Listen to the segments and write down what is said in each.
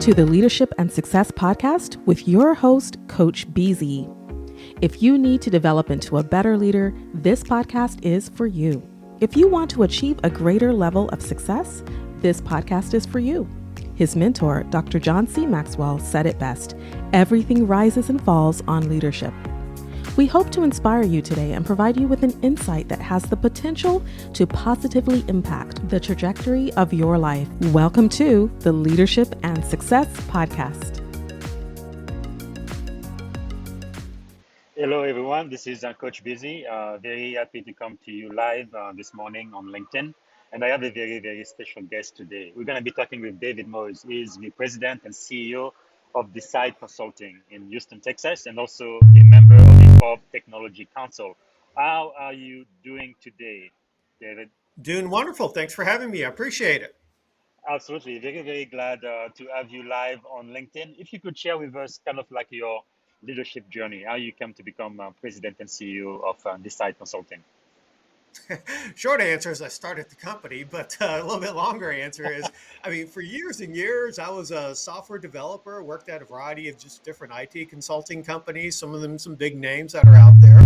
to the Leadership and Success Podcast with your host, Coach BZ. If you need to develop into a better leader, this podcast is for you. If you want to achieve a greater level of success, this podcast is for you. His mentor, Dr. John C. Maxwell, said it best: everything rises and falls on leadership. We hope to inspire you today and provide you with an insight that has the potential to positively impact the trajectory of your life. Welcome to the Leadership and Success Podcast. Hello, everyone. This is Coach Busy. Very happy to come to you live this morning on LinkedIn. And I have a very, very special guest today. We're going to be talking with David Moise. He's the president and CEO of Decide Consulting in Houston, Texas, and also a member of the Forbes Technology Council. How are you doing today, David? Doing wonderful. Thanks for having me. I appreciate it. Absolutely. Very, very glad to have you live on LinkedIn. If you could share with us kind of like your leadership journey, how you came to become president and CEO of Decide Consulting. Short answer is I started the company, but a little bit longer answer is, for years and years, I was a software developer, worked at a variety of just different IT consulting companies, some of them some big names that are out there.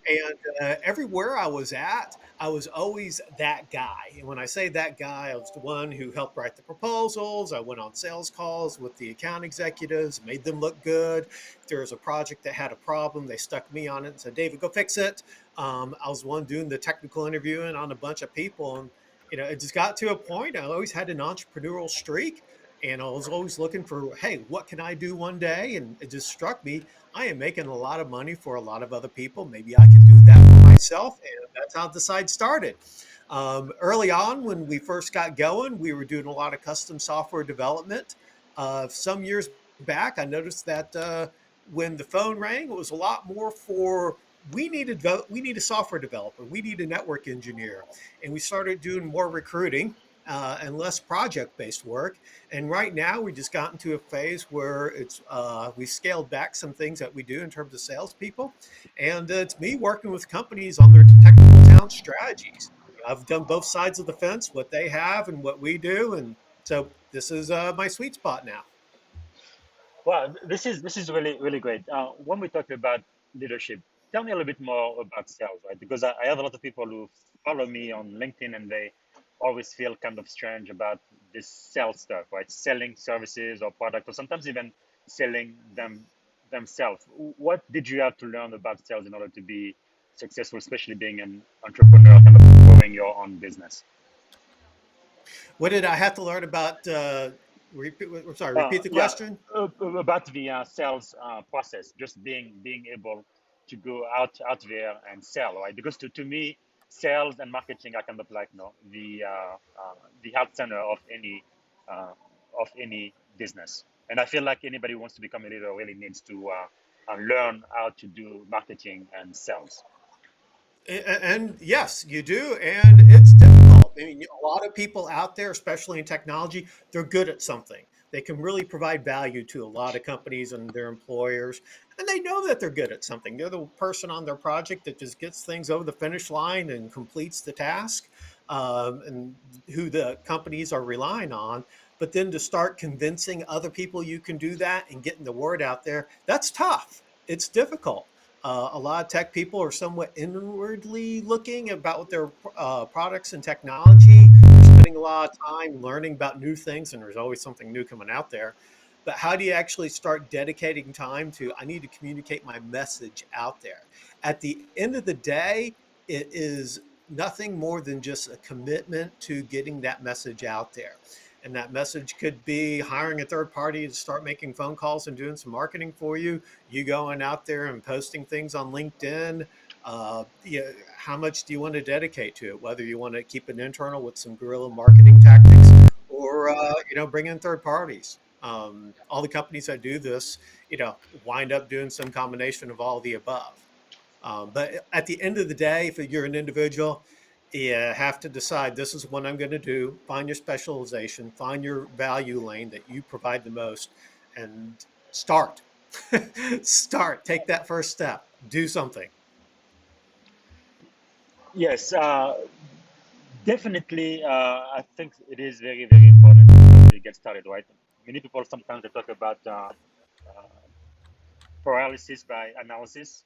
And everywhere I was at, I was always that guy. And when I say that guy, I was the one who helped write the proposals. I went on sales calls with the account executives, made them look good. If there was a project that had a problem, they stuck me on it and said, David, go fix it. I was the one doing the technical interviewing on a bunch of people. And, it just got to a point. I always had an entrepreneurial streak. And I was always looking for, hey, what can I do one day? And it just struck me, I am making a lot of money for a lot of other people. Maybe I could do that for myself. And that's how Decide started. Early on, when we first got going, we were doing a lot of custom software development. Some years back, I noticed that when the phone rang, it was a lot more for we need a software developer, we need a network engineer. And we started doing more recruiting. And less project-based work. And right now, we just got into a phase where we scaled back some things that we do in terms of salespeople. And it's me working with companies on their technical talent strategies. I've done both sides of the fence, what they have and what we do. And so this is my sweet spot now. Well, this is really really great. When we talk about leadership, tell me a little bit more about sales, right? Because I have a lot of people who follow me on LinkedIn, and they always feel kind of strange about this sales stuff, right? Selling services or products, or sometimes even selling themselves. What did you have to learn about sales in order to be successful, especially being an entrepreneur, kind of growing your own business? What did I have to learn about? Repeat the Yeah, question. about the sales process, just being able to go out there and sell, right? Because to me, sales and marketing are kind of like the heart center of any business. And I feel like anybody who wants to become a leader really needs to learn how to do marketing and sales. And yes, you do. And it's difficult. A lot of people out there, especially in technology, they're good at something. They can really provide value to a lot of companies and their employers. And they know that they're good at something. They're the person on their project that just gets things over the finish line and completes the task, and who the companies are relying on. But then to start convincing other people you can do that and getting the word out there, that's tough. It's difficult. A lot of tech people are somewhat inwardly looking about their products and technology. They're spending a lot of time learning about new things, and there's always something new coming out there. But how do you actually start dedicating time to, I need to communicate my message out there? At the end of the day, it is nothing more than just a commitment to getting that message out there. And that message could be hiring a third party to start making phone calls and doing some marketing for you. You going out there and posting things on LinkedIn. How much do you want to dedicate to it? Whether you want to keep it internal with some guerrilla marketing tactics, or bring in third parties. All the companies that do this, wind up doing some combination of all the above. But at the end of the day, if you're an individual, you have to decide, this is what I'm going to do. Find your specialization, find your value lane that you provide the most, and start. Start. Take that first step. Do something. Yes, definitely. I think it is very, very important to get started, right? Many people sometimes they talk about paralysis by analysis.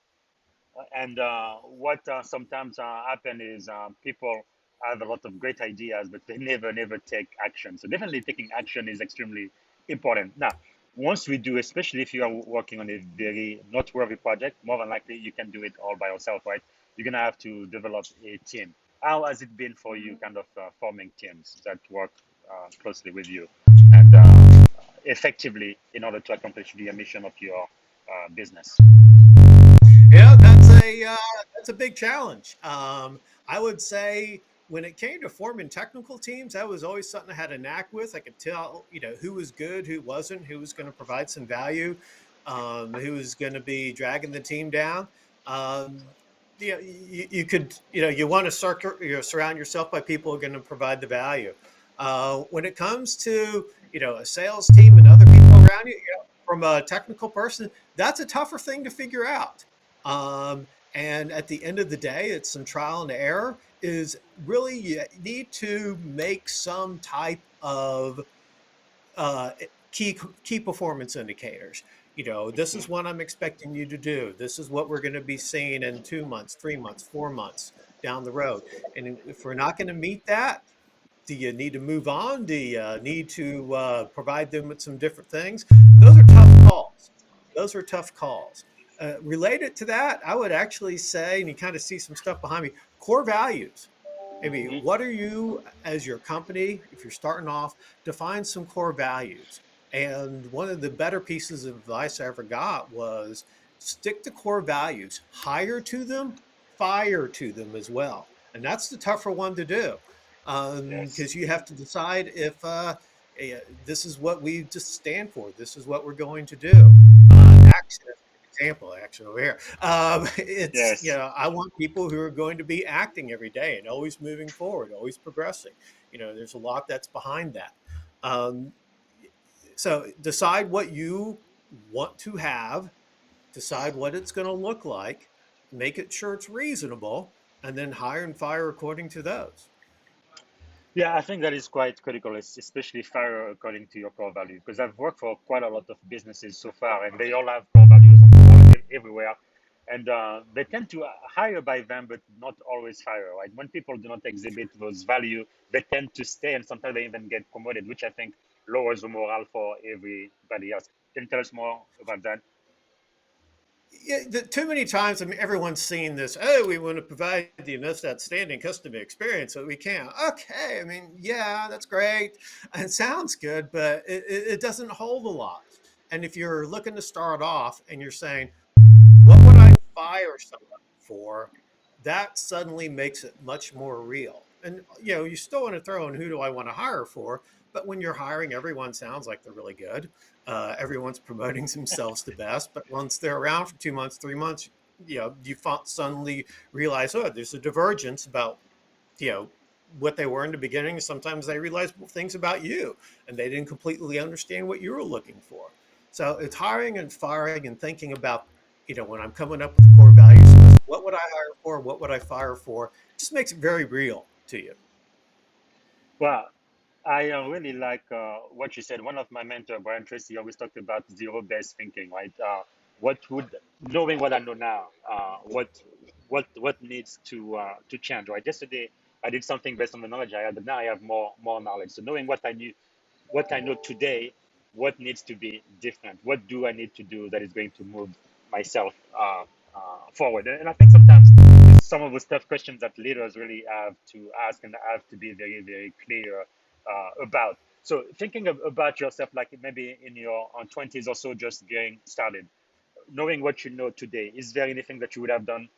And what sometimes happen is people have a lot of great ideas, but they never take action. So definitely taking action is extremely important. Now, once we do, especially if you are working on a very noteworthy project, more than likely you can do it all by yourself, right? You're gonna have to develop a team. How has it been for you, kind of forming teams that work closely with you and effectively in order to accomplish the mission of your business? Yeah, that's a big challenge. I would say when it came to forming technical teams, that was always something I had a knack with. I could tell, who was good, who wasn't, who was going to provide some value, who was going to be dragging the team down. Um, you could, you want to surround yourself by people who are going to provide the value. When it comes to, a sales team and other people around you, from a technical person, that's a tougher thing to figure out. And at the end of the day, it's some trial and error. Is really you need to make some type of uh, key performance indicators. This is what I'm expecting you to do. This is what we're going to be seeing in 2 months, 3 months, 4 months down the road. And if we're not going to meet that, do you need to move on? Do you need to provide them with some different things? Those are tough calls. Those are tough calls. Related to that, I would actually say, and you kind of see some stuff behind me, core values. Maybe Mhm. what are you as your company, if you're starting off, define some core values. And one of the better pieces of advice I ever got was stick to core values, hire to them, fire to them as well. And that's the tougher one to do Yes. because you have to decide if this is what we just stand for. This is what we're going to do. Action is an example, action over here. It's, Yes. I want people who are going to be acting every day and always moving forward, always progressing. There's a lot that's behind that. Um, so decide what you want to have, decide what it's going to look like, make it sure it's reasonable, and then hire and fire according to those. Yeah, I think that is quite critical, especially fire according to your core value. Because I've worked for quite a lot of businesses so far, and they all have core values on the wall everywhere. And they tend to hire by them, but not always fire. Right? When people do not exhibit those value, they tend to stay, and sometimes they even get promoted, which I think lowers the morale for everybody else. Can you tell us more about that? Yeah, too many times, I mean, everyone's seen this. Oh, we want to provide the most outstanding customer experience, so we can. Okay, I mean, yeah, that's great, and it sounds good, but it doesn't hold a lot. And if you're looking to start off and you're saying, what would I fire someone for? That suddenly makes it much more real. And you still want to throw in who do I want to hire for, but when you're hiring, everyone sounds like they're really good. Everyone's promoting themselves the best, but once they're around for 2 months, 3 months, you suddenly realize, oh, there's a divergence about you know what they were in the beginning. Sometimes they realize things about you, and they didn't completely understand what you were looking for. So it's hiring and firing and thinking about, when I'm coming up with the core values list, what would I hire for? What would I fire for? It just makes it very real to you. Well, I really like what you said. One of my mentor, Brian Tracy, always talked about zero-based thinking, right? What would knowing what I know now, what needs to change, right? Yesterday, I did something based on the knowledge I had, but now I have more knowledge. So knowing what I know today, what needs to be different? What do I need to do that is going to move myself forward? And I think sometimes some of those tough questions that leaders really have to ask and have to be very clear about. So thinking about yourself, like maybe in your 20s or so, just getting started, knowing what you know today, is there anything that you would have done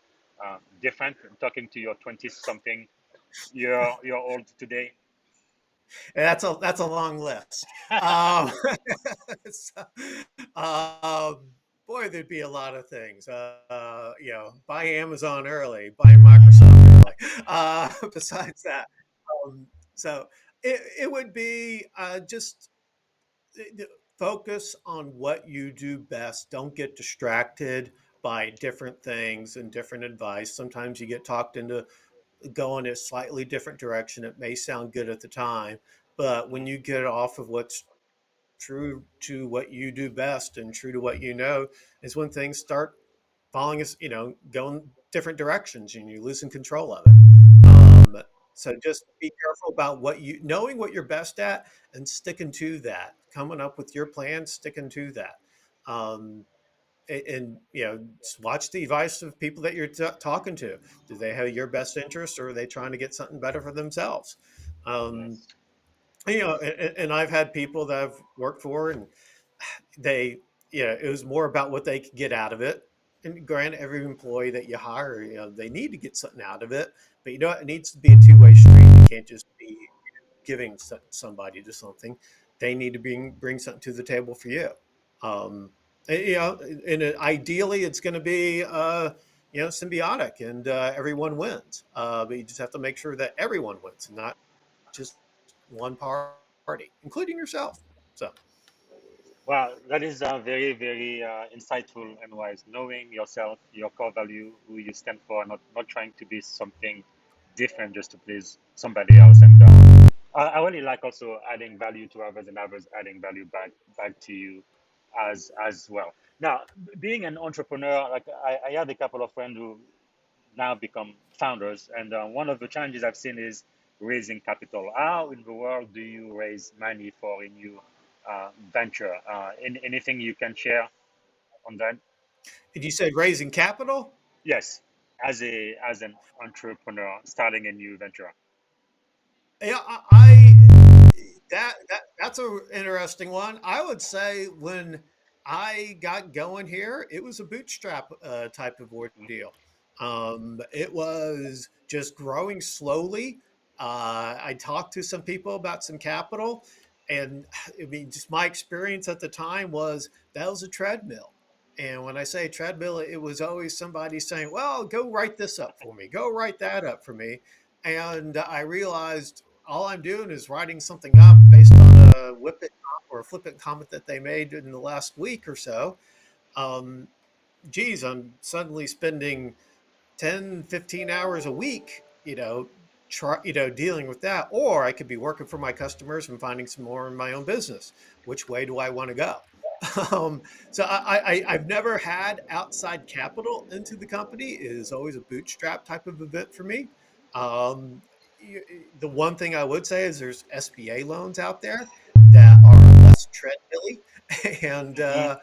different? Talking to your 20 something year old today. And that's a long list. So, boy, there'd be a lot of things. Buy Amazon early, buy Microsoft early. Besides that, so it would be just focus on what you do best. Don't get distracted by different things and different advice. Sometimes you get talked into going a slightly different direction. It may sound good at the time, but when you get off of what's true to what you do best and true to what you know is when things start falling, going different directions and you're losing control of it. So just be careful about knowing what you're best at and sticking to that, coming up with your plan, sticking to that. Um, and just watch the advice of people that you're talking to. Do they have your best interest, or are they trying to get something better for themselves? um, Yes. and I've had people that I've worked for, and they it was more about what they could get out of it. And granted, every employee that you hire, they need to get something out of it, but it needs to be a two-way street. You can't just be giving somebody to something. They need to bring something to the table for you. um, ideally it's going to be symbiotic, and everyone wins, but you just have to make sure that everyone wins, not just one party, including yourself. So Wow, that is very, very insightful and wise. Knowing yourself, your core value, who you stand for, not trying to be something different just to please somebody else. And I really like also adding value to others and others adding value back to you as well. Now, being an entrepreneur, like I had a couple of friends who now become founders. And one of the challenges I've seen is raising capital. How in the world do you raise money for a new venture? Anything you can share on that? and you said raising capital. Yes, as an entrepreneur starting a new venture. Yeah, that's a interesting one. I would say when I got going here, it was a bootstrap type of ordeal. It was just growing slowly. I talked to some people about some capital, and I mean, just my experience at the time was that was a treadmill. And when I say treadmill, it was always somebody saying, "Well, go write this up for me. Go write that up for me." And I realized all I'm doing is writing something up based on a whippet or a flippant comment that they made in the last week or so. Um, Geez, I'm suddenly spending 10, 15 hours a week, dealing with that. Or I could be working for my customers and finding some more in my own business. Which way do I want to go? Um, so I've never had outside capital into the company. It is always a bootstrap type of event for me. Um, the one thing I would say is there's SBA loans out there that are less treadmilly, and Hmm.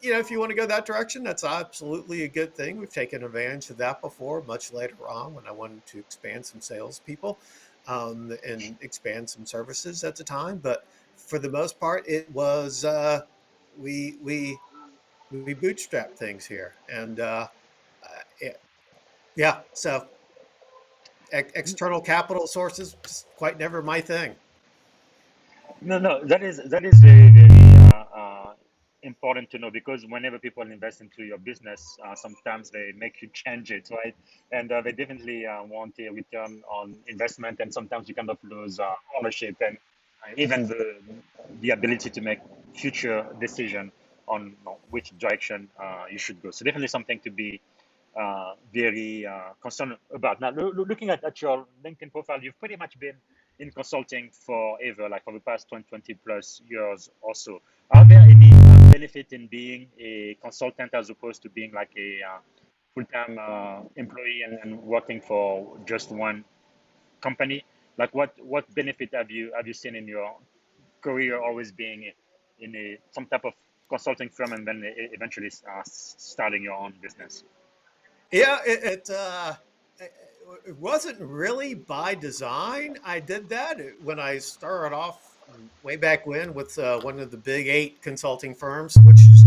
if you want to go that direction, that's absolutely a good thing. We've taken advantage of that before, much later on when I wanted to expand some salespeople and expand some services at the time. But for the most part, it was we we we bootstrap things here, and yeah, yeah. So external capital sources just quite never my thing. No, no, that is very, very important to know because whenever people invest into your business, sometimes they make you change it, right? And they definitely want a return on investment, and sometimes you kind of lose ownership and even the ability to make future decision on which direction you should go. So definitely something to be very concerned about. Now, looking at your LinkedIn profile, you've pretty much been in consulting forever, like for the past 20 plus years or so. Are there any benefit in being a consultant as opposed to being like a full-time employee and working for just one company? Like what benefit have you seen in your career always being in a some type of consulting firm and then eventually starting your own business? Yeah, it it wasn't really by design. I did that when I started off way back when with one of the big eight consulting firms, which is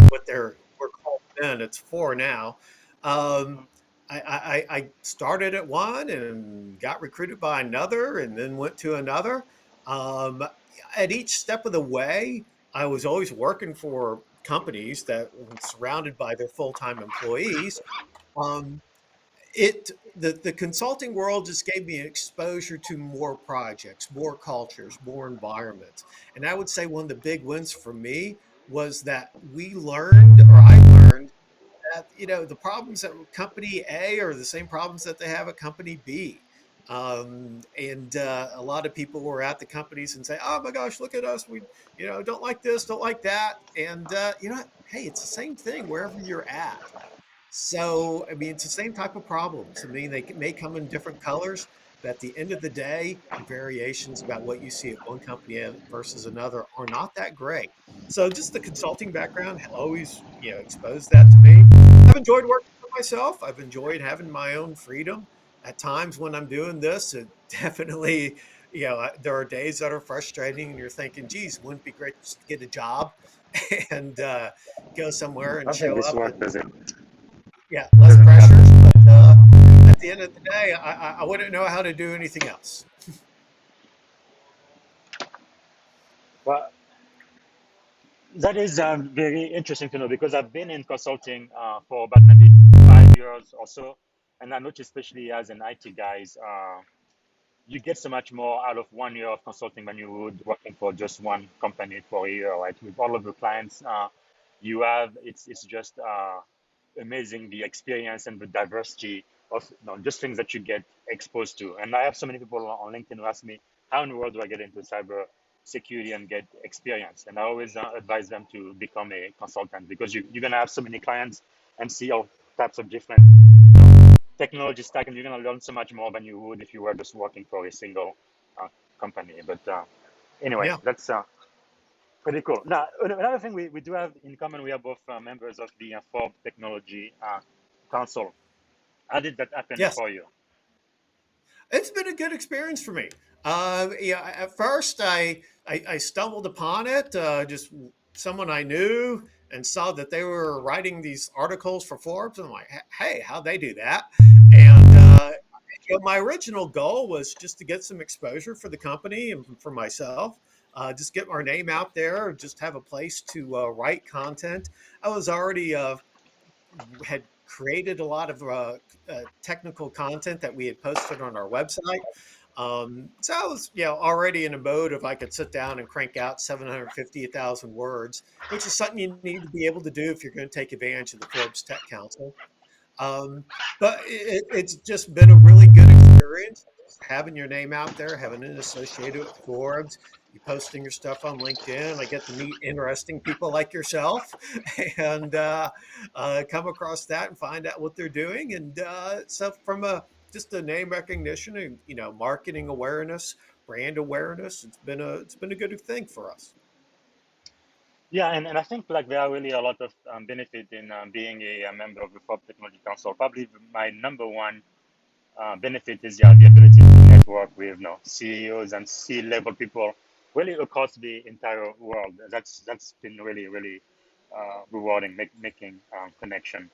what they're were called then. It's four now. Um, I started at one and got recruited by another, and then went to another. Um, at each step of the way, I was always working for companies that were surrounded by their full time employees. um, the consulting world just gave me exposure to more projects, more cultures, more environments. And I would say one of the big wins for me was that we learned, or I learned, that the problems at company A are the same problems that they have at company B. And a lot of people were at the companies and say, "Oh my gosh, look at us! We, don't like this, don't like that." And hey, it's the same thing wherever you're at. So, I mean, it's the same type of problems. I mean, they may come in different colors, but at the end of the day, the variations about what you see at one company versus another are not that great. So, just the consulting background always, exposed that to me. I've enjoyed working for myself. I've enjoyed having my own freedom. At times when I'm doing this, it definitely, there are days that are frustrating, and you're thinking, "Geez, wouldn't it be great just to get a job and go somewhere and I think show this up?" work Yeah, less doesn't have pressures, this. but at the end of the day, I wouldn't know how to do anything else. Well, that is very interesting to know because I've been in consulting for about maybe 5 years or so, and I noticed, especially as an IT guys, you get so much more out of 1 year of consulting than you would working for just one company for a year, right? With all of the clients you have, it's just amazing the experience and the diversity of just things that you get exposed to. And I have so many people on LinkedIn who ask me, how in the world do I get into cyber security and get experience? And I always advise them to become a consultant because you're going to have so many clients and see all types of different technology stack, and you're going to learn so much more than you would if you were just working for a single uh, company. But anyway, Yeah. that's pretty cool. Now, another thing we do have in common, we are both members of the Forbes Technology Council. How did that happen Yes. for you? It's been a good experience for me. Yeah, at first I stumbled upon it, just someone I knew and saw that they were writing these articles for Forbes. And I'm like, hey, how'd they do that? And my original goal was just to get some exposure for the company and for myself. Just get our name out there, just have a place to write content. I was already had created a lot of technical content that we had posted on our website. So I was, already in a mode of I could sit down and crank out 750,000 words, which is something you need to be able to do if you're going to take advantage of the Forbes Tech Council. Um, but it's just been a really good experience having your name out there, having it associated with Forbes. You posting your stuff on LinkedIn. I get to meet interesting people like yourself, and come across that and find out what they're doing. And so, from a just a name recognition and marketing awareness, brand awareness, it's been a good thing for us. Yeah, and I think like there are really a lot of benefit in being a member of the Forbes Technology Council. Probably my number one benefit is the ability to network with CEOs and C-level people really across the entire world. That's been really rewarding, making connection.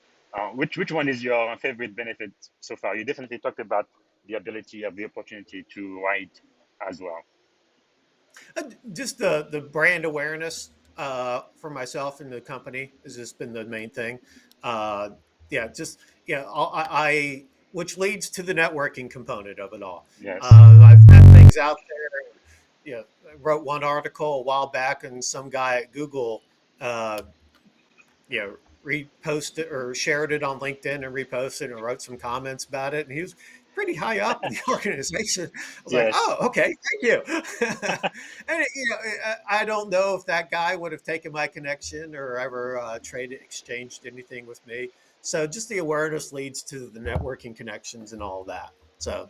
Which one is your favorite benefit so far? You definitely talked about the ability of the opportunity to write as well. Just the brand awareness for myself and the company has just been the main thing. Uh, yeah, just I which leads to the networking component of it all. Yes. I've had things out there. I wrote one article a while back, and some guy at Google, uh, reposted or shared it on LinkedIn and reposted and wrote some comments about it. And he was pretty high up in the organization. I was like, Yes. oh, okay, thank you. And I don't know if that guy would have taken my connection or ever traded, exchanged anything with me. So just the awareness leads to the networking connections and all that. So,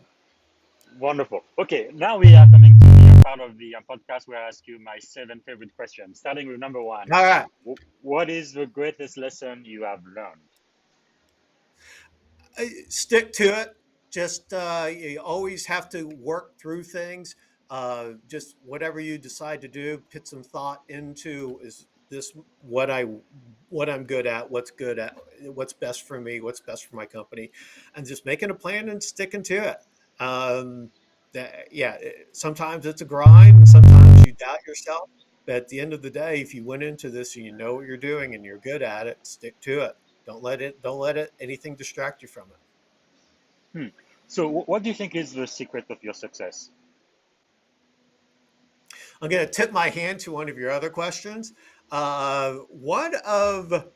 Wonderful. Okay, now we are coming to the part of the podcast where I ask you my 7 favorite questions. Starting with number one, all right. what is the greatest lesson you have learned? Stick to it. Just you always have to work through things. Just whatever you decide to do, put some thought into is this what I'm good at, what's good at, what's best for me, what's best for my company, and just making a plan and sticking to it. Yeah, sometimes it's a grind, and sometimes you doubt yourself. But at the end of the day, if you went into this and you know what you're doing and you're good at it, stick to it. Don't let it anything distract you from it. Hmm. So, what do you think is the secret of your success? I'm going to tip my hand to one of your other questions. One of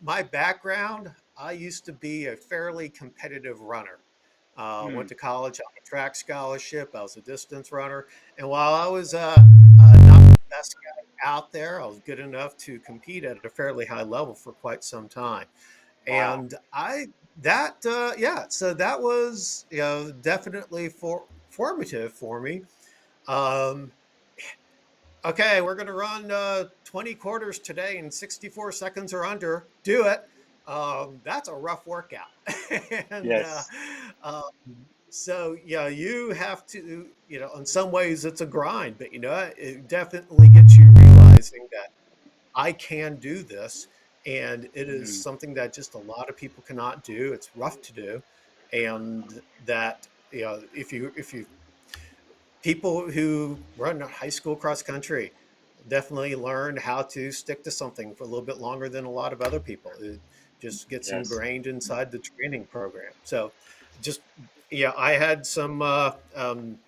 my background, I used to be a fairly competitive runner. Went Mm. to college on a track scholarship. I was a distance runner. And while I was not the best guy out there, I was good enough to compete at a fairly high level for quite some time. Wow. And yeah, so that was, definitely formative for me. Um, okay, we're going to run 20 quarters today in 64 seconds or under. Do it. That's a rough workout. and Yes. um, so, yeah, you have to, in some ways it's a grind, but, it definitely gets you realizing that I can do this. And it is Mm. something that just a lot of people cannot do. It's rough to do. And that, if you people who run high school cross country definitely learn how to stick to something for a little bit longer than a lot of other people. It just gets Yes. ingrained inside the training program. So, just yeah, I had some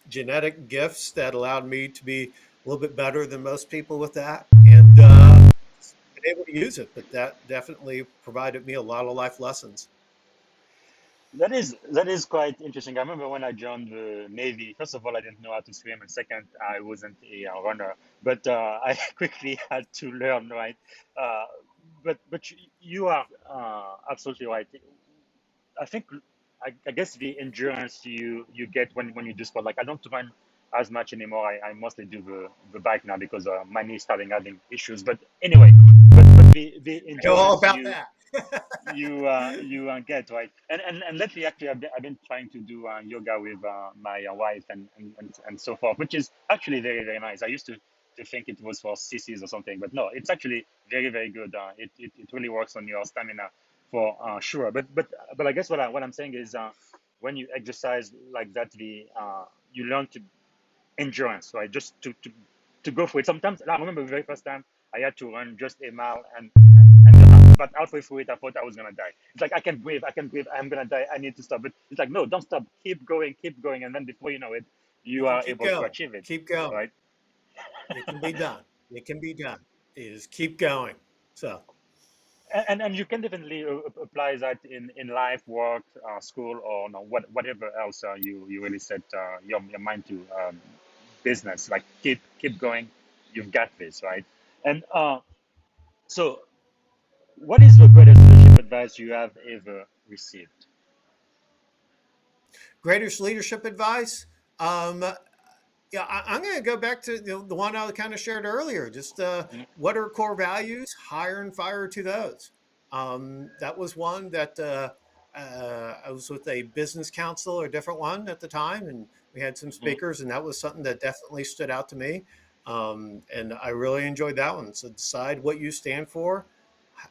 genetic gifts that allowed me to be a little bit better than most people with that, and been able to use it. But that definitely provided me a lot of life lessons. That is quite interesting. I remember when I joined the Navy. First of all, I didn't know how to swim, and second, I wasn't a runner. But I quickly had to learn, right? Uh, but you are absolutely right. I think I guess the endurance you get when you do sport. Like I don't run as much anymore. I mostly do the bike now because my knee is starting having issues. But anyway, but the I know all endurance about you that. get right. And lately actually I've been trying to do yoga with my wife and so forth, which is actually very very nice. I used to think it was for sissies or something, but no, it's actually very very good. It really works on your stamina for sure. But I guess what I'm saying is when you exercise like that, the you learn to endurance, right? Just to go for it. Sometimes I remember the very first time I had to run just a mile, and but halfway through it, I thought I was gonna die. It's like I can breathe, I'm gonna die, I need to stop. But it's like no, don't stop, keep going, and then before you know it, You you can are keep able to going. achieve it, Keep going. right? It can be done. It can be done. Is keep going. So And you can definitely apply that in life, work, school, or no, whatever else you really set your mind to business. Like keep going, you've got this, right? And so, what is the greatest leadership advice you have ever received? greatest leadership advice. Um, yeah, I'm going to go back to the one I kind of shared earlier. Just Mm. what are core values? Hire and fire to those. That was one that I was with a business council or a different one at the time, and we had some Mhm. speakers, and that was something that definitely stood out to me. And I really enjoyed that one. So decide what you stand for,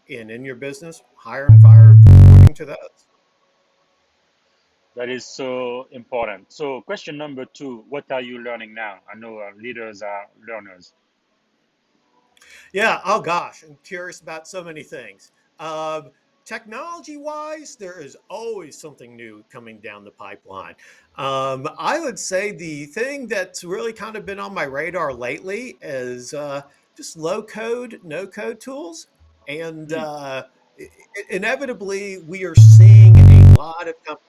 and in your business, hire and fire according to those. That is so important. So, question number two: what are you learning now? I know leaders are learners. Yeah. Oh gosh, I'm curious about so many things. Technology wise, there is always something new coming down the pipeline. I would say the thing that's really kind of been on my radar lately is just low code, no code tools. And Hmm. inevitably, we are seeing a lot of companies.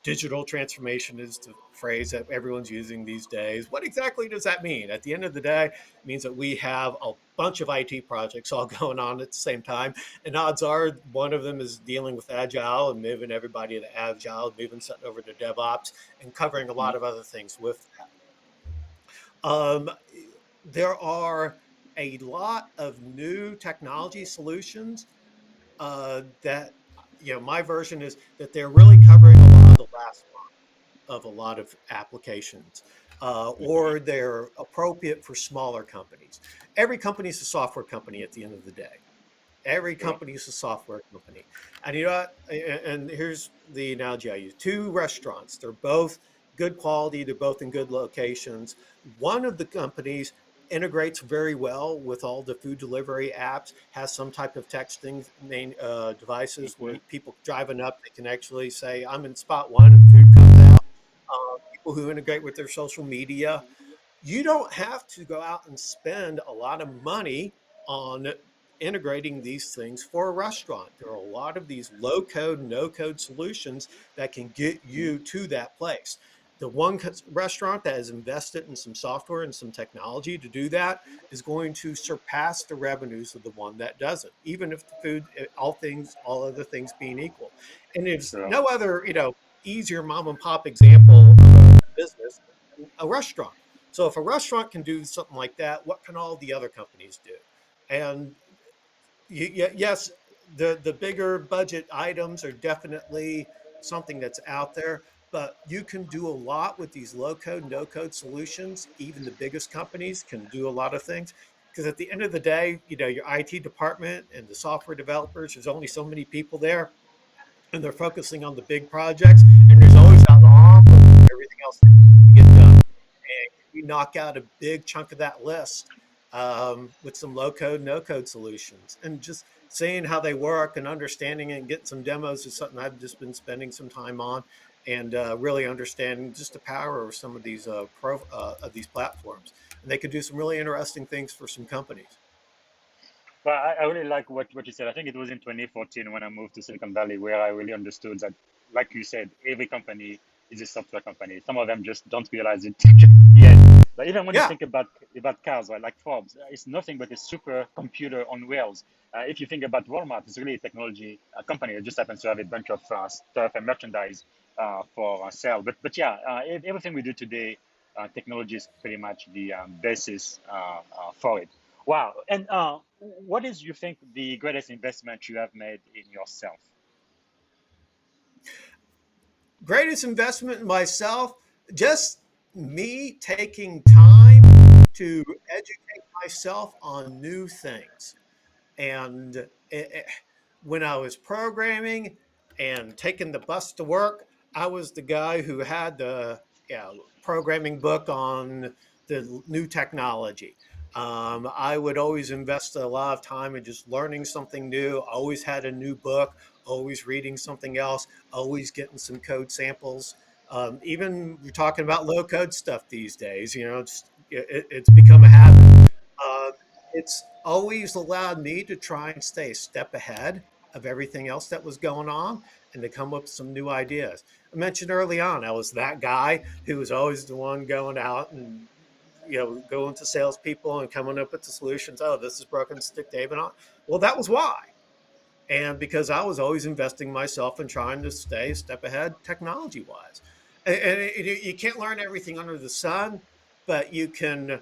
Digital transformation is the phrase that everyone's using these days. What exactly does that mean? At the end of the day, it means that we have a bunch of IT projects all going on at the same time. And odds are one of them is dealing with agile and moving everybody to agile, moving something over to DevOps, and covering a Hmm. lot of other things with that. There are a lot of new technology solutions that, my version is that they're really covering a lot of the last of a lot of applications, Hmm. or they're appropriate for smaller companies. Every company is a software company at the end of the day. Every Sure. company is a software company. And you know what? And here's the analogy I use. Two restaurants, they're both good quality, they're both in good locations. One of the companies integrates very well with all the food delivery apps, has some type of texting main devices Hmm. where people driving up, they can actually say, I'm in spot one and food comes out. People who integrate with their social media. You don't have to go out and spend a lot of money on integrating these things for a restaurant. There are a lot of these low code, no code solutions that can get you to that place. The one restaurant that has invested in some software and some technology to do that is going to surpass the revenues of the one that doesn't, even if the food, all other things being equal. And there's Sure. no other, easier mom and pop example of a business than a restaurant. So if a restaurant can do something like that, what can all the other companies do? And yes, the bigger budget items are definitely something that's out there, but you can do a lot with these low code, no code solutions. Even the biggest companies can do a lot of things. Because at the end of the day, your IT department and the software developers, there's only so many people there, and they're focusing on the big projects, and there's always that long list of everything else that needs to get done. And you knock out a big chunk of that list with some low code, no code solutions, and just seeing how they work and understanding it and getting some demos is something I've just been spending some time on, and really understanding just the power of some of these of these platforms. And they could do some really interesting things for some companies. But I really like what you said. I think it was in 2014 when I moved to Silicon Valley where I really understood that, like you said, every company is a software company. Some of them just don't realize it yet. But even when you Yeah, think about cars, right, like Forbes, it's nothing but a super computer on wheels. If you think about Walmart, it's really a technology company. It just happens to have a bunch of stuff and merchandise for sale. But yeah, everything we do today, technology is pretty much the basis for it. Wow. And what is, you think, the greatest investment you have made in yourself? greatest investment in myself, just me taking time to educate myself on new things. And when I was programming and taking the bus to work, I was the guy who had the programming book on the new technology. I would always invest a lot of time in just learning something new. Always had a new book, always reading something else, always getting some code samples. Even we're talking about low code stuff these days. It's become a habit. Uh, it's always allowed me to try and stay a step ahead of everything else that was going on and to come up with some new ideas. I mentioned early on, I was that guy who was always the one going out and going to salespeople and coming up with the solutions. Oh, this is broken, stick David on. Well, that was why. And because I was always investing myself in trying to stay a step ahead technology wise. And you can't learn everything under the sun, but you can,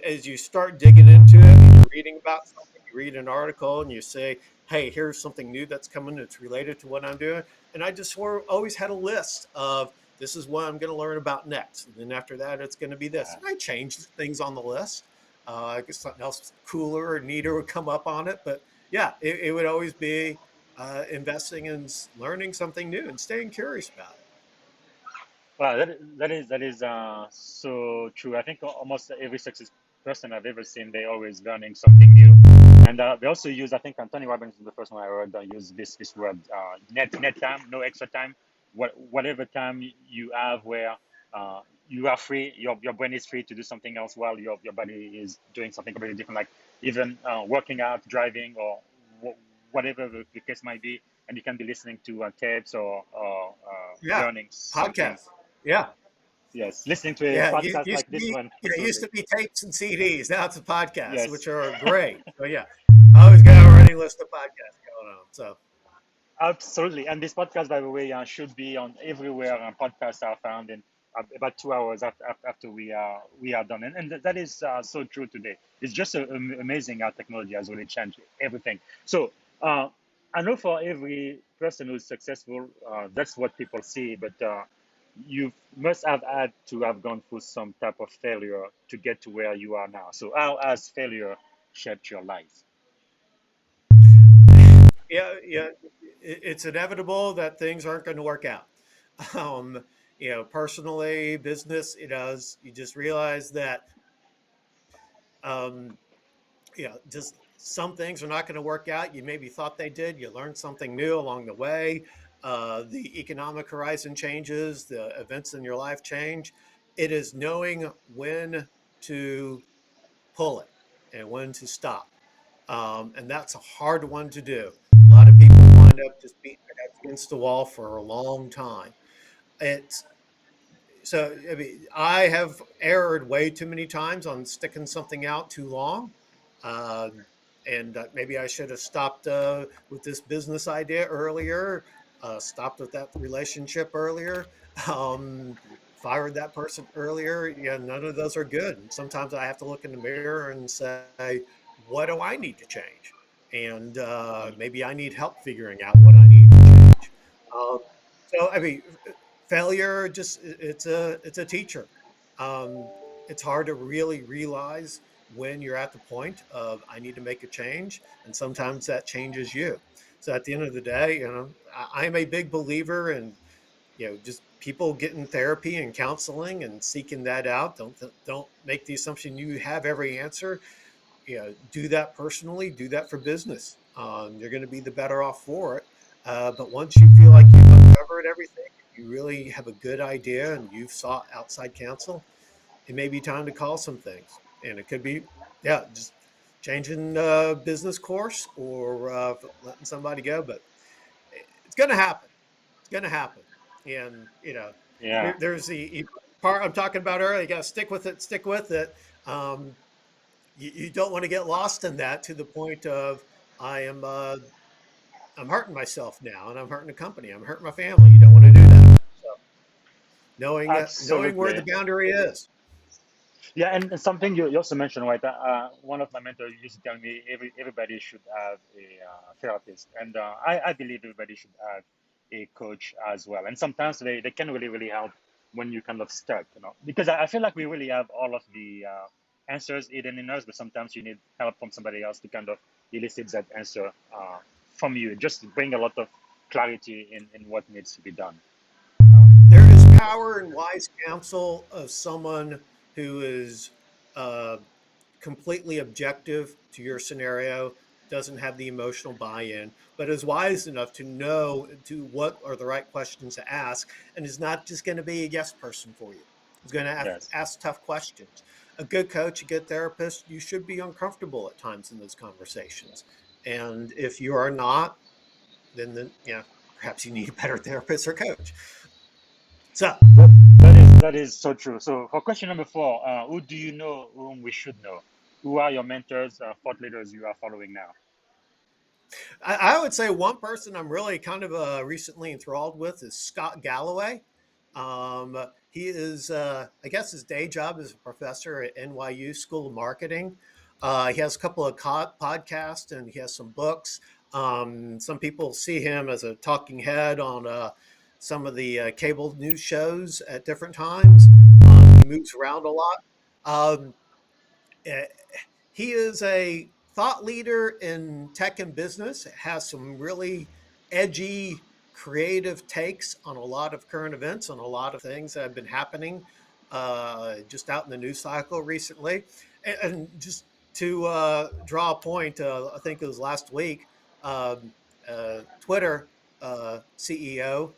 as you start digging into it and you're reading about something, you read an article and you say, hey, here's something new that's coming that's related to what I'm doing. And I just always had a list of this is what I'm going to learn about next. And then after that, it's going to be this. And I changed things on the list. I guess something else cooler or neater would come up on it. But yeah, it would always be investing in learning something new and staying curious about it. Wow, that is so true. I think almost every success person I've ever seen, they always learning something new, and they also use. I think Tony Robbins is the first one I heard use this word net time, no extra time. Whatever time you have where you are free, your brain is free to do something else while your body is doing something completely different, like even working out, driving, or whatever the case might be, and you can be listening to tapes or Yeah, learning something. podcast. Yeah, Yes, listening to a yeah. podcast Used like to this be, one, used absolutely. to be tapes and CDs. Now it's a podcast, Yes, which are great. So yeah, I always got a running list of podcasts going on. So absolutely. And this podcast, by the way, should be on everywhere podcasts are found in about 2 hours after we are done. And that is so true today. It's just amazing how technology has really changed everything. So I know for every person who's successful, that's what people see. But you must have had to have gone through some type of failure to get to where you are now. So how has failure shaped your life? yeah, yeah, it's inevitable that things aren't going to work out. Um, personally, business, it does. You just realize that um, just some things are not going to work out. You maybe thought they did. You learned something new along the way. The economic horizon changes, the events in your life change. It is knowing when to pull it and when to stop. And that's a hard one to do. A lot of people wind up just beating their heads against the wall for a long time. It's so I mean, I have erred way too many times on sticking something out too long. Uh, and maybe I should have stopped with this business idea earlier, stopped with that relationship earlier, um, fired that person earlier. Yeah, none of those are good. And sometimes I have to look in the mirror and say, what do I need to change? And maybe I need help figuring out what I need to change. Um, so, I mean, failure just it's a teacher. It's hard to really realize when you're at the point of I need to make a change, and sometimes that changes you. So at the end of the day, I'm a big believer in just people getting therapy and counseling and seeking that out. Don't make the assumption you have every answer. Do that personally, do that for business. You're going to be the better off for it. But once you feel like you've uncovered everything, you really have a good idea and you've sought outside counsel, it may be time to call some things. And it could be, yeah, just changing business course or letting somebody go. But it's going to happen. It's going to happen. And, Yeah, there's the part I'm talking about earlier. You got to stick with it, stick with it. Um, you don't want to get lost in that to the point of I am I'm hurting myself now and I'm hurting the company. I'm hurting my family. You don't want to do that. So knowing where the absolutely. boundary is. Yeah, and something you also mentioned, right? One of my mentors used to tell me everybody should have a therapist, and I believe everybody should have a coach as well. And sometimes they can really help when you kind of stuck, because I feel like we really have all of the answers hidden in us, but sometimes you need help from somebody else to kind of elicit that answer from you, just to bring a lot of clarity in what needs to be done. There is power in wise counsel of someone who is uh, completely objective to your scenario, doesn't have the emotional buy-in, but is wise enough to know to what are the right questions to ask, and is not just going to be a yes person for you. Is going to Yes. ask tough questions. A good coach, a good therapist, you should be uncomfortable at times in those conversations. And if you are not, then perhaps you need a better therapist or coach. So That is so true. So for question number four, who do you know whom we should know? Who are your mentors, thought leaders you are following now? I would say one person I'm really kind of recently enthralled with is Scott Galloway. He is, I guess, his day job is a professor at NYU School of Marketing. He has a couple of podcasts and he has some books. Some people see him as a talking head on some of the cable news shows at different times. He moves around a lot. Um, eh, he is a thought leader in tech and business, has some really edgy, creative takes on a lot of current events, on a lot of things that have been happening just out in the news cycle recently. And just to draw a point, I think it was last week, Twitter CEO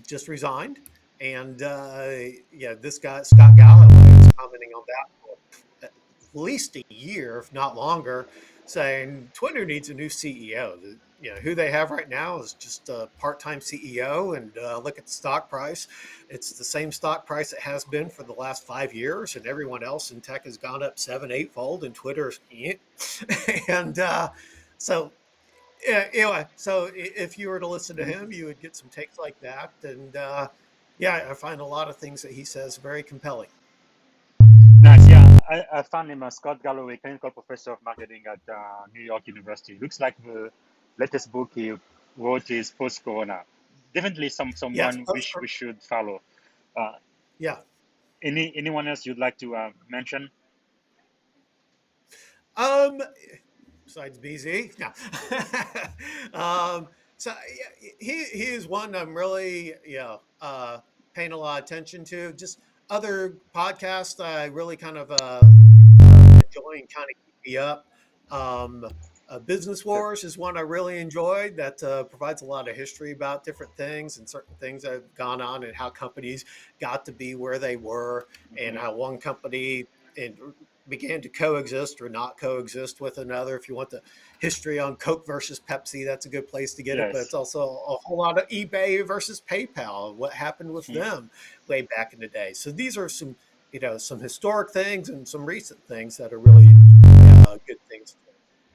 just resigned. And this guy, Scott Galloway, was commenting on that at least a year, if not longer, saying Twitter needs a new CEO. Who they have right now is just a part-time CEO, and look at the stock price. It's the same stock price it has been for the last 5 years, and everyone else in tech has gone up 7, 8 fold, and Twitter's and so. Yeah, anyway, so if you were to listen to him, you would get some takes like that, and yeah, I find a lot of things that he says very compelling. Nice. Yeah, I found him, Scott Galloway, clinical professor of marketing at New York University. Looks like the latest book he wrote is post Corona. Definitely Yes, someone we should follow. Uh, yeah. anyone else you'd like to mention? Um, besides BZ, no. So yeah, he is one I'm really paying a lot of attention to. Just other podcasts I really kind of enjoy and kind of keep me up. Um, Business Sure. Wars is one I really enjoyed that provides a lot of history about different things and certain things that have gone on and how companies got to be where they were and Hmm. how one company and began to coexist or not coexist with another. If you want the history on Coke versus Pepsi, that's a good place to get it. But it's Yes. also a whole lot of eBay versus PayPal, what happened with Mhm. them way back in the day. So these are some, some historic things and some recent things that are really good things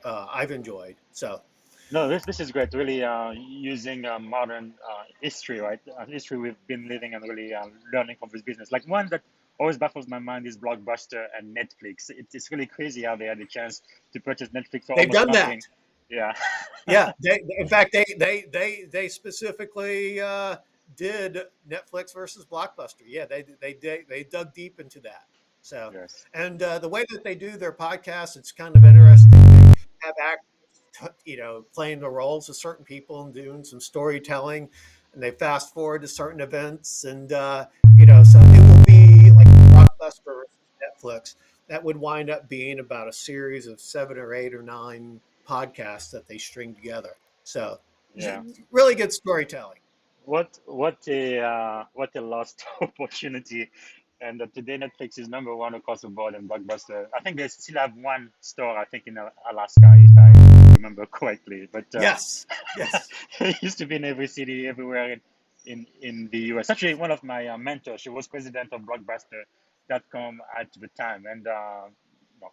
I've enjoyed. So No, this is great. Really, using modern history, right? History we've been living and really learning from this business. Like one that always baffles my mind is Blockbuster and Netflix. It's really crazy how they had the chance to purchase Netflix for they've almost done that. nothing. Yeah. Yeah, in fact they specifically did Netflix versus Blockbuster. Yeah, they dug deep into that. So, Yes. and the way that they do their podcast, it's kind of interesting. They have actors, playing the roles of certain people and doing some storytelling, and they fast forward to certain events, and so it will be like Blockbuster versus Netflix. That would wind up being about a series of 7 or 8 or 9 podcasts that they string together. So Yeah. really good storytelling. What a lost opportunity. And today Netflix is number one across the board in Blockbuster. I think they still have one store, I think, in Alaska, if I remember correctly. But Yes. Yes. it used to be in every city, everywhere in the US. Actually, one of my mentors, she was president of Blockbuster.com at the time. And no,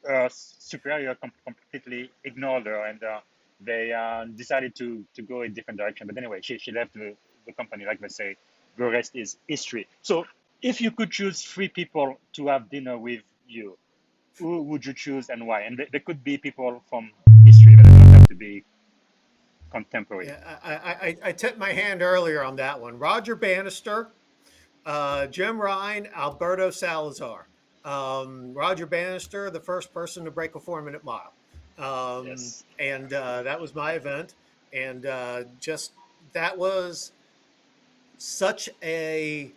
her superior completely ignored her, and they decided to go a different direction. But anyway, she left the company. Like they say, the rest is history. So, if you could choose three people to have dinner with you, who would you choose and why? And there could be people from history, that don't have to be contemporary. Yeah, I tipped my hand earlier on that one. Roger Bannister, Jim Ryan, Alberto Salazar. Roger Bannister, the first person to break a 4 minute mile. Yes. And that was my event. And just that was such a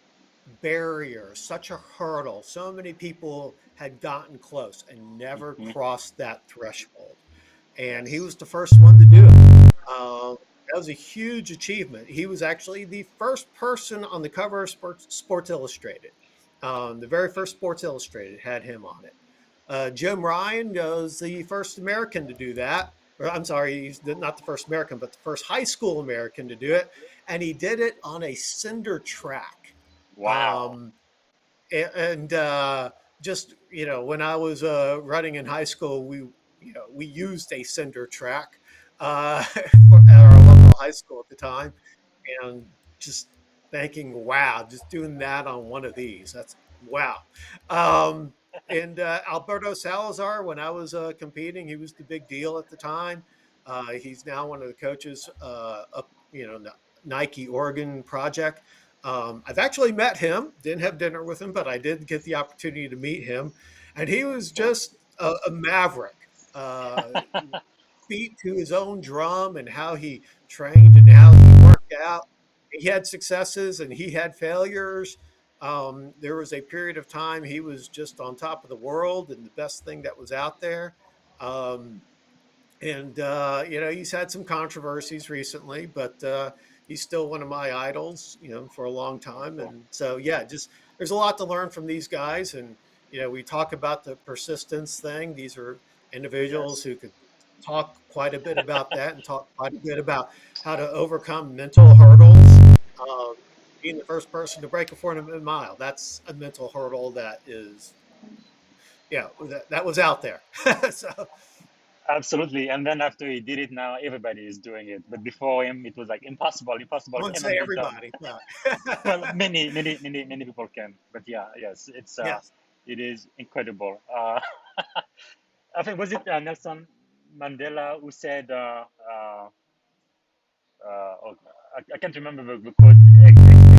barrier, such a hurdle. So many people had gotten close and never Hmm. crossed that threshold. And he Yes. was the first one to do it. That was a huge achievement. He was actually the first person on the cover of Sports Illustrated. The very first Sports Illustrated had him on it. Jim Ryan was the first American to do that. Or, I'm sorry, he's not the first American, but the first high school American to do it. And he did it on a cinder track. Wow. Um, and just when I was running in high school, we used a cinder track at our local high school at the time, and just thinking, wow, just doing that on one of these, that's wow. And Alberto Salazar, when I was competing, he was the big deal at the time. He's now one of the coaches up, Nike Oregon project. I've actually met him, didn't have dinner with him, but I did get the opportunity to meet him. And he was Wow. just a maverick, uh, beat to his own drum and how he trained and how he worked out. He had successes and he had failures. There was a period of time he was just on top of the world and the best thing that was out there. Um, and he's had some controversies recently, but he's still one of my idols, for a long time. Wonderful. And so, yeah, just there's a lot to learn from these guys. And we talk about the persistence thing. These are individuals Yes. who could talk quite a bit about that and talk quite a bit about how to overcome mental hurdles. Um, Being the first person to break a 4 minute mile, that's a mental hurdle that is, that was out there. So Absolutely. And then after he did it, now everybody is doing it. But before him, it was like impossible. I Impossible wouldn't say cannot be done. everybody, but Well, many people can. But yeah, yes, yes. it is incredible. I think was it Nelson Mandela who said, oh, I can't remember the quote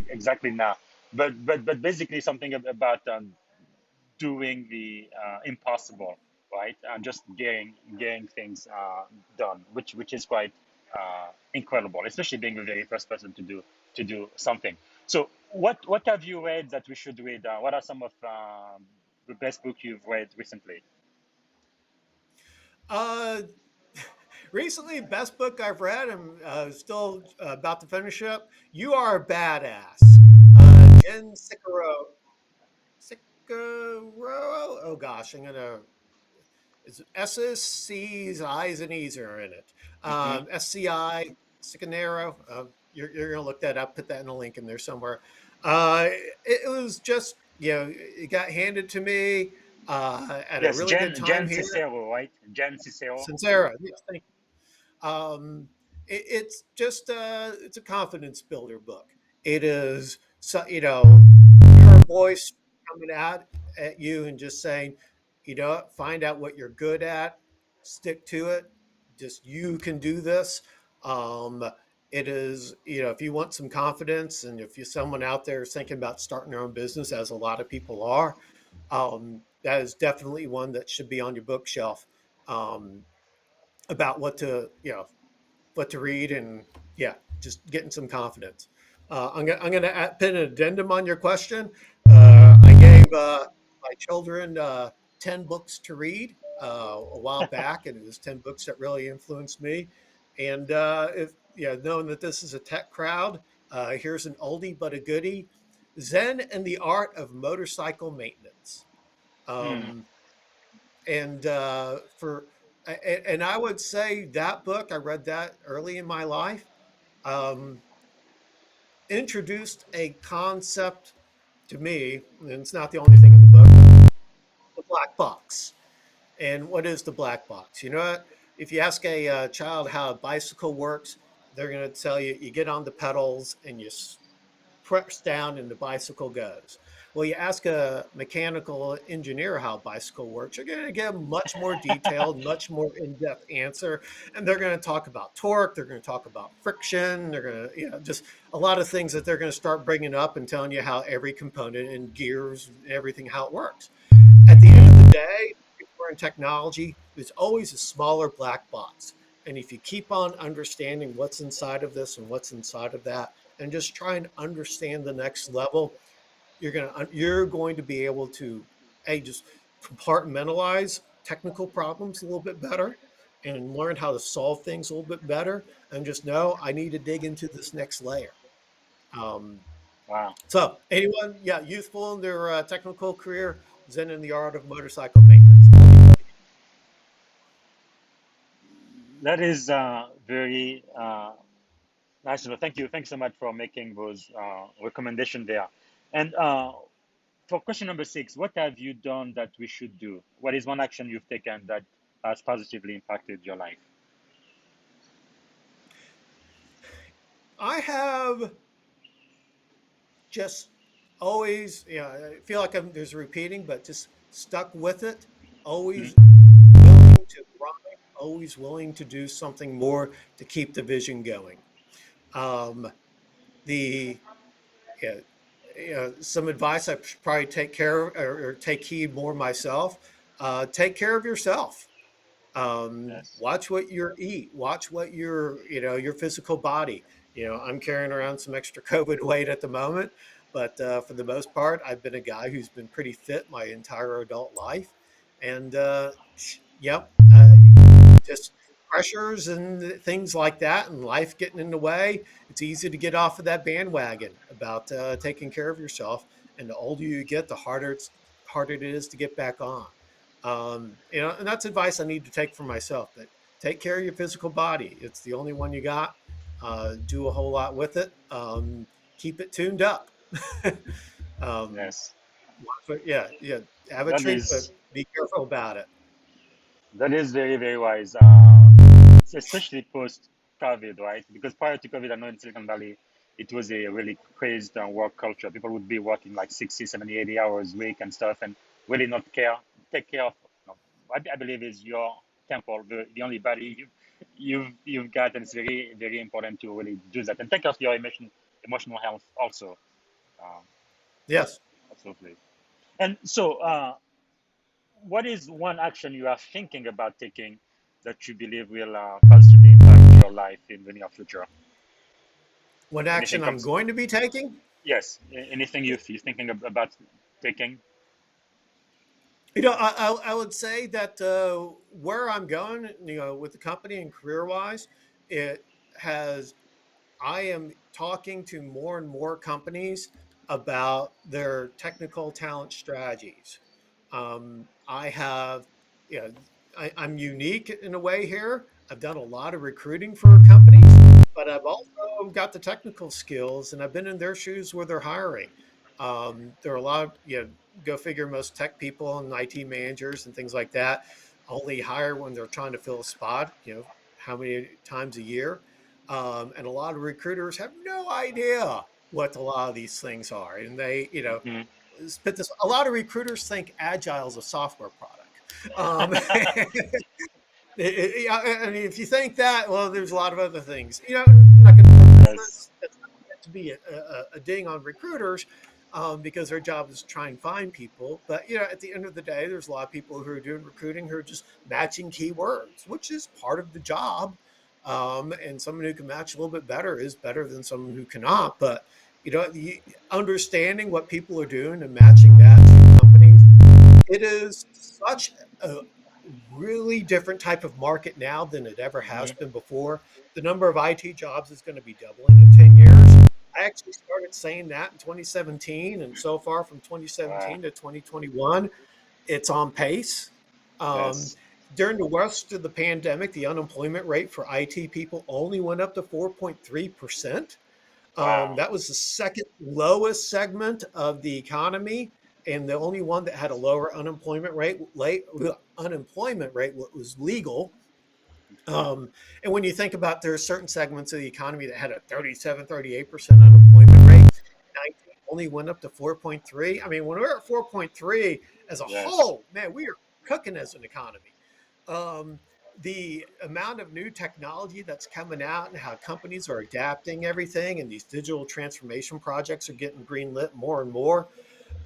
exactly now, but basically something about doing the impossible, right? And just getting things done, which is quite incredible, especially being the very first person to do something. So, what have you read that we should read? What are some of the best book you've read recently? Uh, Recently, best book I've read. I'm still about to finish up. You Are a Badass. Jen Sicario. Oh gosh, I'm gonna. It's S's, C's, I's, and E's are in it. Hmm. SCI, Sicanero. You're going to look that up. Put that in a link in there somewhere. It was just, it got handed to me at a Yes, really good time Jen here. Cicero, right? Jen Cicero. Sincera. Yes, thank you. It's just it's a confidence builder book. It is, so, her voice coming out at you and just saying, find out what you're good at, stick to it. Just you can do this. Um, it is, if you want some confidence and if you're someone out there thinking about starting their own business, as a lot of people are, that is definitely one that should be on your bookshelf about what to read and yeah, just getting some confidence. I'm gonna put an addendum on your question. I gave my children 10 books to read a while back, and it was 10 books that really influenced me. And if knowing that this is a tech crowd, here's an oldie but a goodie: Zen and the Art of Motorcycle Maintenance. Hmm. Um, and for and I would say that book, I read that early in my life, um, introduced a concept to me, and it's not the only thing in the book, the black box. And what is the black box? You know what? If you ask a child how a bicycle works, they're going to tell you get on the pedals and you press down and the bicycle goes. Well, you ask a mechanical engineer how a bicycle works, you're going to get a much more detailed, much more in-depth answer. And they're going to talk about torque. They're going to talk about friction. They're going to, just a lot of things that they're going to start bringing up and telling you how every component and gears and everything, how it works. At the end of the day, if we're in technology, there's always a smaller black box. And if you keep on understanding what's inside of this and what's inside of that, and just try and understand the next level, you're going to be able to just compartmentalize technical problems a little bit better and learn how to solve things a little bit better and just know I need to dig into this next layer. Um, Wow. so anyone, yeah, youthful in their technical career, Zen in the Art of Motorcycle Maintenance. That is very nice. Thank you. Thanks so much for making those recommendations there. And for question number 6, what have you done that we should do? What is one action you've taken that has positively impacted your life? I have just always, I feel like there's repeating, but just stuck with it. Mm. Always willing to grind, always willing to do something more to keep the vision going. Um, the yeah, some advice I should probably take care of or take heed more myself. Take care of yourself. Yes. Watch what you eat. Watch what your physical body. I'm carrying around some extra COVID weight at the moment, but for the most part, I've been a guy who's been pretty fit my entire adult life, and yep, just pressures and things like that, and life getting in the way. It's easy to get off of that bandwagon about taking care of yourself, and the older you get, the harder it is to get back on. And that's advice I need to take for myself. But take care of your physical body. It's the only one you got. Do a whole lot with it. Keep it tuned up. um, Yes. yeah, yeah. Have a That treat, but is be careful about it. that is very, very wise. Especially post COVID, right? Because prior to COVID, I know in Silicon Valley, it was a really crazed work culture. People would be working like 60, 70, 80 hours a week and stuff, and really not take care of, what I believe is your temple, the only body you've got, and it's very, very important to really do that and take care of your emotional health also. Um, Yes. Absolutely. And so, what is one action you are thinking about taking that you believe will positively impact your life in the near future? What Anything action I'm comes? going to be taking? Yes. Anything you're thinking about taking? I would say that where I'm going, with the company and career wise, it has. I am talking to more and more companies about their technical talent strategies. I have, you know, I'm unique in a way here. I've done a lot of recruiting for companies, but I've also got the technical skills, and I've been in their shoes where they're hiring. There are a lot of, go figure, most tech people and IT managers and things like that only hire when they're trying to fill a spot, how many times a year. And a lot of recruiters have no idea what a lot of these things are. And they, Hmm. put this, a lot of recruiters think agile is a software product. Yeah, I mean, if you think that, well, there's a lot of other things. I'm not gonna, Yes. that's not meant to be a ding on recruiters, because their job is to try and find people. But at the end of the day, there's a lot of people who are doing recruiting who are just matching keywords, which is part of the job. And someone who can match a little bit better is better than someone who cannot. But understanding what people are doing and matching that to companies, it is such a really different type of market now than it ever has Hmm. been before. The number of IT jobs is going to be doubling in 10 years. I actually started saying that in 2017, and so far from Wow. 2017 to 2021, it's on pace. Um, Yes. During the worst of the pandemic, the unemployment rate for IT people only went up to 4.3%. Wow. That was the second lowest segment of the economy, and the only one that had a lower unemployment rate was legal. Hmm. And when you think about, there are certain segments of the economy that had a 37, 38% unemployment rate, 19 only went up to 4.3. I mean, when we're at 4.3 as a Yes. whole, man, we are cooking as an economy. Um, the amount of new technology that's coming out and how companies are adapting everything, and these digital transformation projects are getting greenlit more and more.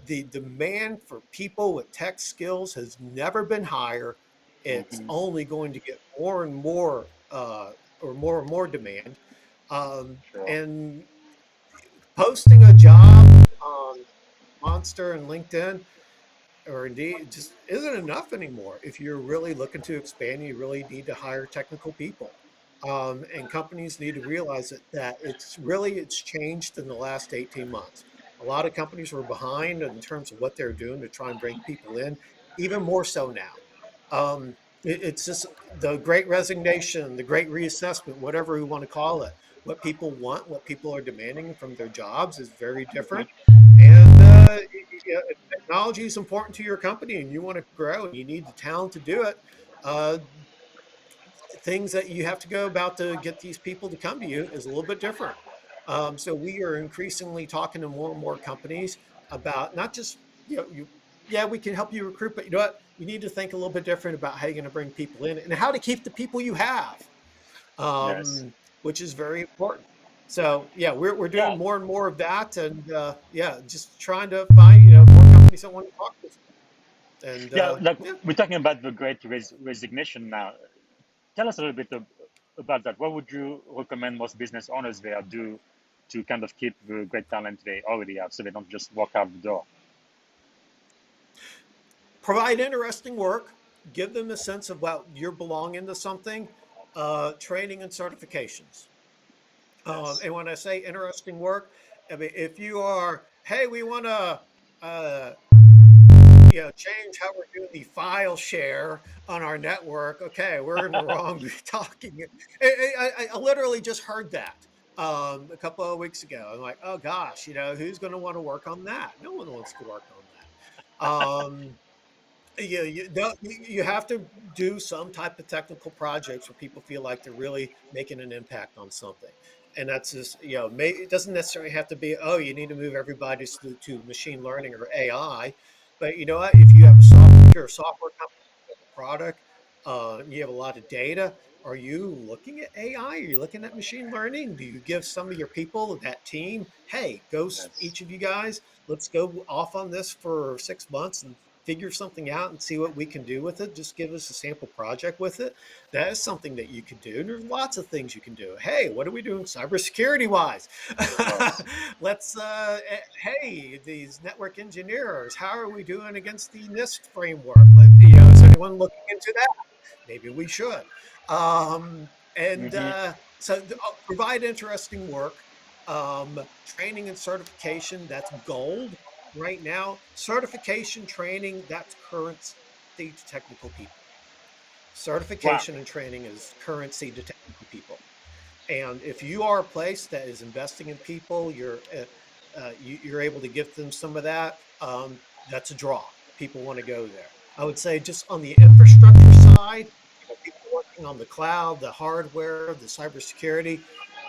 The demand for people with tech skills has never been higher. It's Hmm. only going to get more and more, or more and more demand. Sure. And posting a job on Monster and LinkedIn, or Indeed, just isn't enough anymore. If you're really looking to expand, you really need to hire technical people. And companies need to realize that it's changed in the last 18 months. A lot of companies were behind in terms of what they're doing to try and bring people in, even more so now. It's just the great resignation, the great reassessment, whatever we want to call it. What people want, what people are demanding from their jobs is very Hmm. different. And if technology is important to your company and you want to grow and you need the talent to do it, uh, things that you have to go about to get these people to come to you is a little bit different. So we are increasingly talking to more and more companies about not just, yeah, we can help you recruit, but you know what? You need to think a little bit different about how you're going to bring people in and how to keep the people you have, Yes. which is very important. So yeah, we're Yeah. doing more and more of that, and yeah, just trying to find more companies that want to talk to us. And Yeah. Like yeah, we're talking about the great resignation now. Tell us a little bit about that. What would you recommend most business owners there do to kind of keep the great talent they already have so they don't just walk out the door? provide interesting work, give them a sense of, well, you're belonging to something. Training and certifications. Yes. And when I say interesting work, I mean, if you are, hey, we want to uh, change how we're doing the file share on our network. Okay, we're in the wrong talking. I literally just heard that a couple of weeks ago. I'm like, oh gosh, who's going to want to work on that? No one wants to work on that. Yeah, you have to do some type of technical projects where people feel like they're really making an impact on something. And that's just, it doesn't necessarily have to be, oh, you need to move everybody to machine learning or AI. But you know what? If you have if you're a software company, you have a product, and you have a lot of data, are you looking at AI? Are you looking at machine learning? Do you give some of your people, that team, hey, Yes. each of you guys, let's go off on this for 6 months and figure something out and see what we can do with it. Just give us a sample project with it. That is something that you can do. And there's lots of things you can do. Hey, what are we doing cybersecurity wise? Of course. Let's, hey, these network engineers, how are we doing against the NIST framework? Is anyone looking into that? Maybe we should. And Hmm. so provide interesting work. Training and certification, that's gold right now. Certification training, that's currency to technical people. Wow. Certification and training is currency to technical people. And if you are a place that is investing in people, you're able to give them some of that. That's a draw. People want to go there. I would say just on the infrastructure side, people working on the cloud, the hardware, the cybersecurity,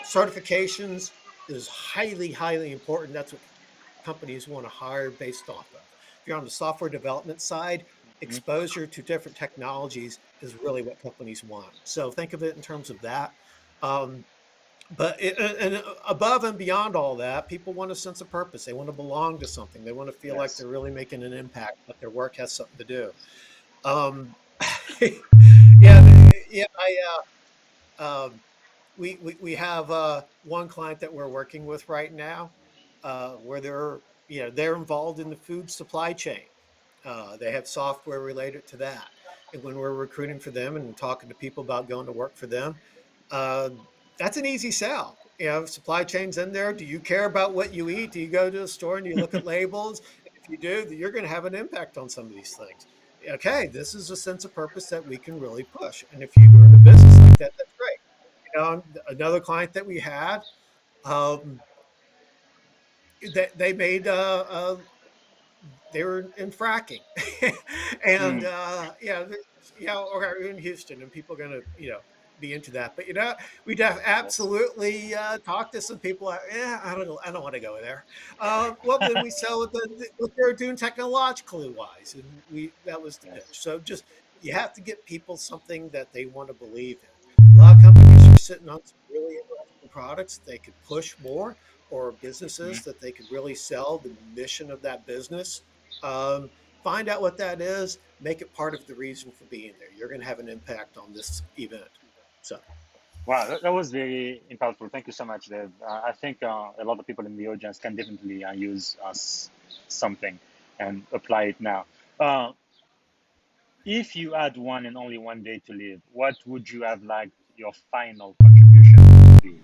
certifications is highly, highly important. That's what companies want to hire based off of. If you're on the software development side, Mhm. exposure to different technologies is really what companies want. So think of it in terms of that. Um, and above and beyond all that, people want a sense of purpose. They want to belong to something. They want to feel like Yes. they're really making an impact, that their work has something to do. Um, yeah, yeah. We have one client that we're working with right now, where they're involved in the food supply chain. They have software related to that, and when we're recruiting for them and talking to people about going to work for them, uh, that's an easy sell. Supply chain's in there. Do you care about what you eat? Do you go to the store and you look at labels? And if you do, you're going to have an impact on some of these things. Okay, this is a sense of purpose that we can really push. And if you are in a business like that, that's great. Another client that we had, um, they made they were in fracking, and Mm. or in Houston, and people are going to be into that. But we'd have Yes. absolutely talk to some people. I don't want to go there. Well, then we sell what they're doing technologically wise, and we that was the pitch. Yes. So just you have to get people something that they want to believe in. A lot of companies are sitting on some really interesting products they could push more, or businesses Mhm. that they could really sell the mission of that business. um, find out what that is, make it part of the reason for being there. You're going to have an impact on this event. So, Wow, that was very impactful. Thank you so much, Dave. I think a lot of people in the audience can definitely use something and apply it now. Uh, if you had one and only one day to live, what would you have liked your final contribution to be?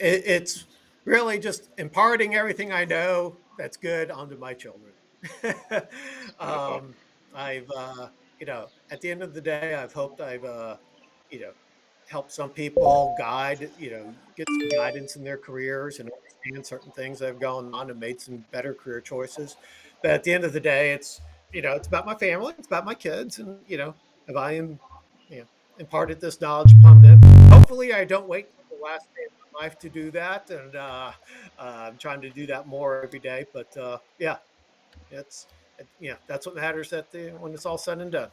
it's really just imparting everything I know that's good onto my children. Beautiful. um, I've, at the end of the day, I've hoped I've, you know, helped some people get some guidance in their careers and understand certain things that have gone on and made some better career choices. But at the end of the day, it's about my family, it's about my kids, and if I am, you know, imparted this knowledge upon them, hopefully I don't wait till the last day of my life to do that. And I'm trying to do that more every day. But it's that's what matters when it's all said and done.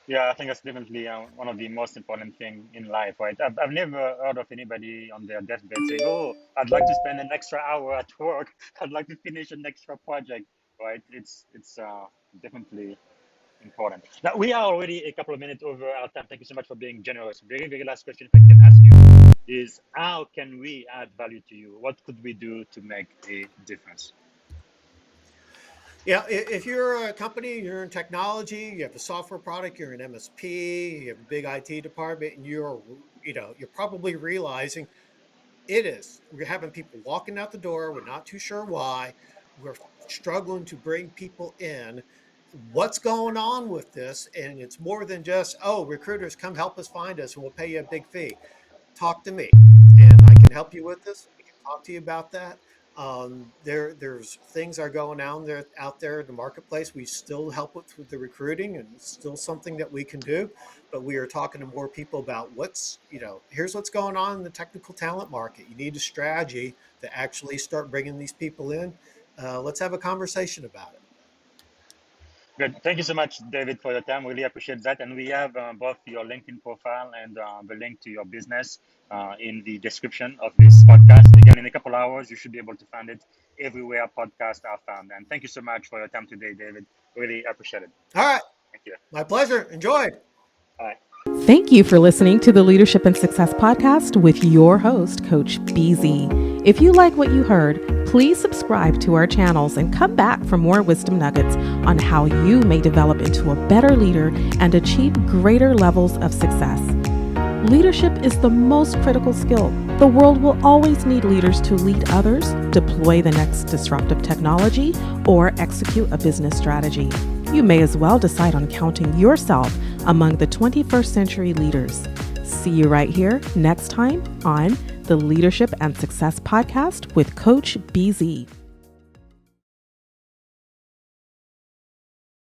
Yeah, I think that's definitely one of the most important thing in life, right? I've never heard of anybody on their deathbed saying, "Oh, I'd like to spend an extra hour at work. I'd like to finish an extra project." Right? It's definitely important. Now we are already a couple of minutes over our time. Thank you so much for being generous. Very, very last question, if I can ask you, is how can we add value to you? What could we do to make a difference? Yeah, if you're a company, you're in technology, you have a software product, you're an MSP, you have a big IT department, and you're probably realizing we're having people walking out the door. We're not too sure why. We're struggling to bring people in. What's going on with this? And it's more than just, oh, recruiters, come help us find us and we'll pay you a big fee. Talk to me and I can help you with this. We can talk to you about that. There's things are going out there in the marketplace. We still help with the recruiting, and it's still something that we can do. But we are talking to more people about here's what's going on in the technical talent market. You need a strategy to actually start bringing these people in. Let's have a conversation about it. Good. Thank you so much, David, for your time. Really appreciate that. And we have both your LinkedIn profile and the link to your business in the description of this podcast. Again, in a couple hours, you should be able to find it everywhere podcasts are found. And thank you so much for your time today, David. Really appreciate it. All right, Thank you. my pleasure. Enjoyed. Bye. Thank you for listening to the Leadership and Success Podcast with your host, Coach BZ. If you like what you heard, please subscribe to our channels and come back for more wisdom nuggets on how you may develop into a better leader and achieve greater levels of success. Leadership is the most critical skill. The world will always need leaders to lead others, deploy the next disruptive technology, or execute a business strategy. You may as well decide on counting yourself among the 21st century leaders. See you right here next time on the Leadership and Success Podcast with Coach BZ.